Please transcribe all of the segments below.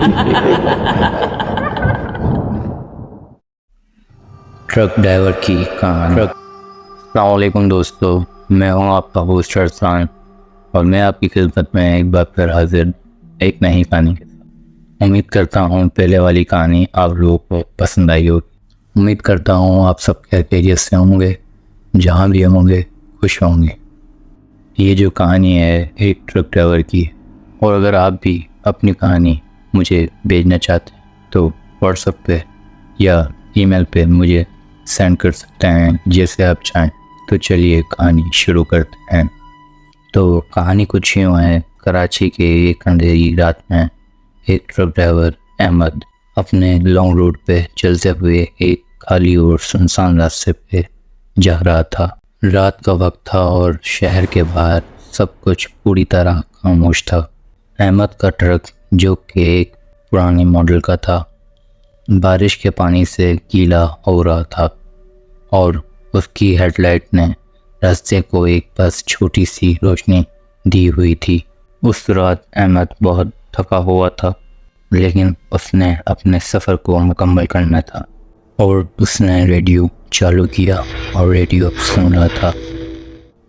Truck driver की कहानी। अस्सलाम वालेकुम दोस्तों, मैं हूं आपका होस्ट अरसान और मैं आपकी खिदमत में एक बार फिर हाजिर एक नई कहानी के साथ। उम्मीद करता हूं पहले वाली कहानी आप लोगों को पसंद आई होगी। उम्मीद करता हूं आप सब खैरियत से होंगे, जहां भी होंगे खुश होंगे। ये जो कहानी है एक ट्रक ड्राइवर की है और अगर आप भी अपनी कहानी मुझे भेजना चाहते हैं तो व्हाट्सएप पे या ईमेल पे मुझे सेंड कर सकते हैं, जैसे आप चाहें। तो चलिए कहानी शुरू करते हैं। तो कहानी कुछ यूँ है। कराची के एक अंधेरी रात में एक ट्रक ड्राइवर अहमद अपने लॉन्ग रूट पे चलते हुए एक खाली और सुनसान रास्ते पे जा रहा था। रात का वक्त था और शहर के बाहर सब कुछ पूरी तरह खामोश था। अहमद का ट्रक, जो कि एक पुराने मॉडल का था, बारिश के पानी से गीला हो रहा था और उसकी हेडलाइट ने रास्ते को एक बस छोटी सी रोशनी दी हुई थी। उस रात अहमद बहुत थका हुआ था, लेकिन उसने अपने सफ़र को मुकम्मल करना था और उसने रेडियो चालू किया और रेडियो सुन रहा था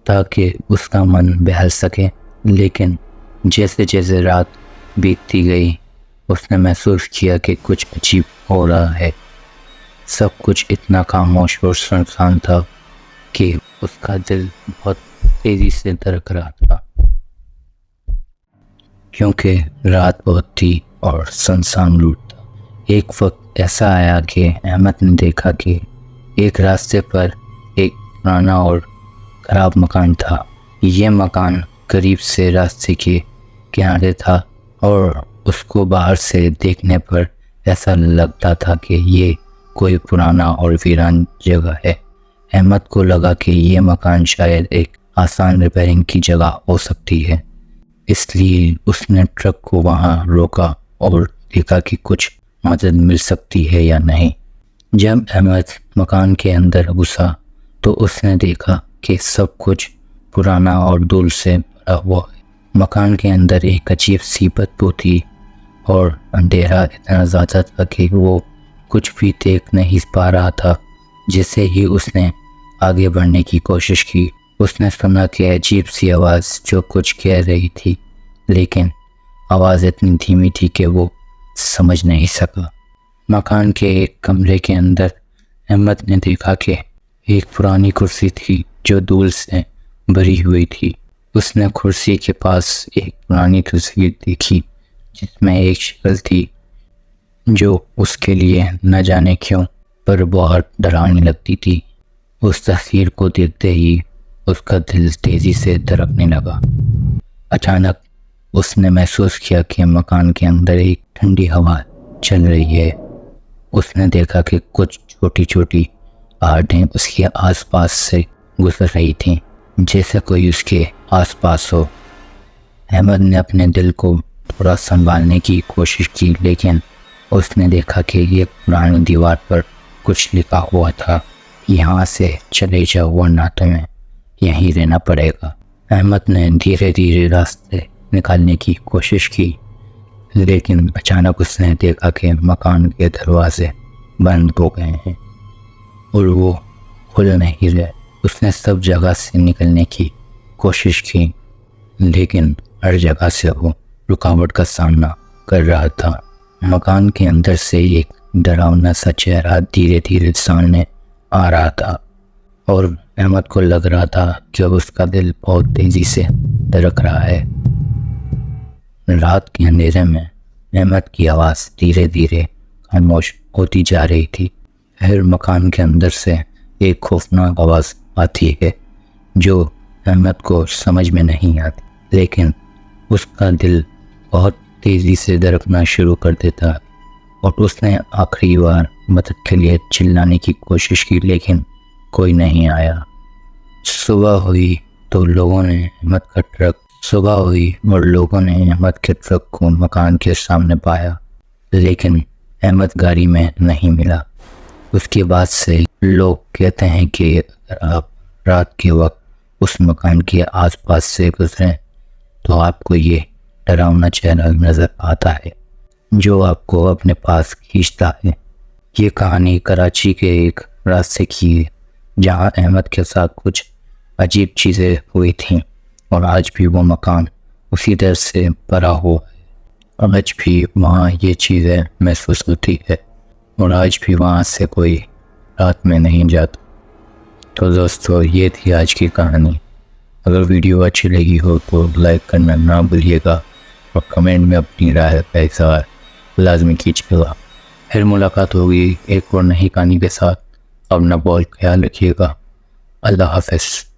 ताकि उसका मन बहल सके। लेकिन जैसे जैसे रात बीतती गई उसने महसूस किया कि कुछ अजीब हो रहा है। सब कुछ इतना खामोश और सुनसान था कि उसका दिल बहुत तेज़ी से धड़क रहा था, क्योंकि रात बहुत थी और सुनसान रूट था। एक वक्त ऐसा आया कि अहमद ने देखा कि एक रास्ते पर एक पुराना और ख़राब मकान था। यह मकान करीब से रास्ते के किनारे था और उसको बाहर से देखने पर ऐसा लगता था कि ये कोई पुराना और वीरान जगह है। अहमद को लगा कि यह मकान शायद एक आसान रिपेयरिंग की जगह हो सकती है, इसलिए उसने ट्रक को वहां रोका और देखा कि कुछ मदद मिल सकती है या नहीं। जब अहमद मकान के अंदर घुसा तो उसने देखा कि सब कुछ पुराना और धूल से भरा हुआ है। मकान के अंदर एक अजीब सी बदबू थी और अंधेरा इतना ज़्यादा था कि वो कुछ भी देख नहीं पा रहा था। जैसे ही उसने आगे बढ़ने की कोशिश की, उसने सुना कि अजीब सी आवाज़ जो कुछ कह रही थी, लेकिन आवाज़ इतनी धीमी थी कि वो समझ नहीं सका। मकान के एक कमरे के अंदर अहमद ने देखा कि एक पुरानी कुर्सी थी जो धूल से भरी हुई थी। उसने कुर्सी के पास एक पुरानी तस्वीर देखी जिसमें एक शक्ल थी जो उसके लिए न जाने क्यों पर बहुत डरावनी लगती थी। उस तस्वीर को देखते ही उसका दिल तेज़ी से धड़कने लगा। अचानक उसने महसूस किया कि मकान के अंदर एक ठंडी हवा चल रही है। उसने देखा कि कुछ छोटी छोटी आहटें उसके आसपास से गुजर रही थीं, जैसे कोई उसके आसपास हो। अहमद ने अपने दिल को थोड़ा संभालने की कोशिश की, लेकिन उसने देखा कि ये पुरानी दीवार पर कुछ लिखा हुआ था, यहाँ से चले जाओ वरना तुम्हें यहीं रहना पड़ेगा। अहमद ने धीरे धीरे रास्ते निकालने की कोशिश की, लेकिन अचानक उसने देखा कि मकान के दरवाजे बंद हो गए हैं और वो खुल नहीं रहे। उसने सब जगह से निकलने की कोशिश की, लेकिन हर जगह से वो रुकावट का सामना कर रहा था। मकान के अंदर से एक डरावना सा चेहरा धीरे धीरे सामने आ रहा था और अहमद को लग रहा था कि उसका दिल बहुत तेज़ी से धड़क रहा है। रात के अंधेरे में अहमद की आवाज़ धीरे धीरे खामोश होती जा रही थी। फिर मकान के अंदर से एक खौफनाक आवाज़ आती है जो अहमद को समझ में नहीं आती, लेकिन उसका दिल बहुत तेज़ी से धड़कना शुरू कर देता और उसने आखिरी बार मदद के लिए चिल्लाने की कोशिश की, लेकिन कोई नहीं आया। सुबह हुई और लोगों ने अहमद के ट्रक को मकान के सामने पाया, लेकिन अहमद गाड़ी में नहीं मिला। उसके बाद से लोग कहते हैं कि अगर आप रात के वक्त उस मकान के आसपास से गुजरें तो आपको ये डरावना चेहरा नज़र आता है। जो आपको अपने पास खींचता है। ये कहानी कराची के एक रास्ते की है जहाँ अहमद के साथ कुछ अजीब चीज़ें हुई थीं और आज भी वो मकान उसी डर से भरा हुआ है। आज भी वहाँ ये चीज़ें महसूस होती है और आज भी वहाँ से कोई रात में नहीं जाता। तो दोस्तों, ये थी आज की कहानी। अगर वीडियो अच्छी लगी हो तो लाइक करना ना भूलिएगा और कमेंट में अपनी राय का इज़हार लाजमी कीजिएगा। फिर मुलाकात होगी एक और नई कहानी के साथ। अपना बहुत ख्याल रखिएगा। अल्लाह हाफ़िज़।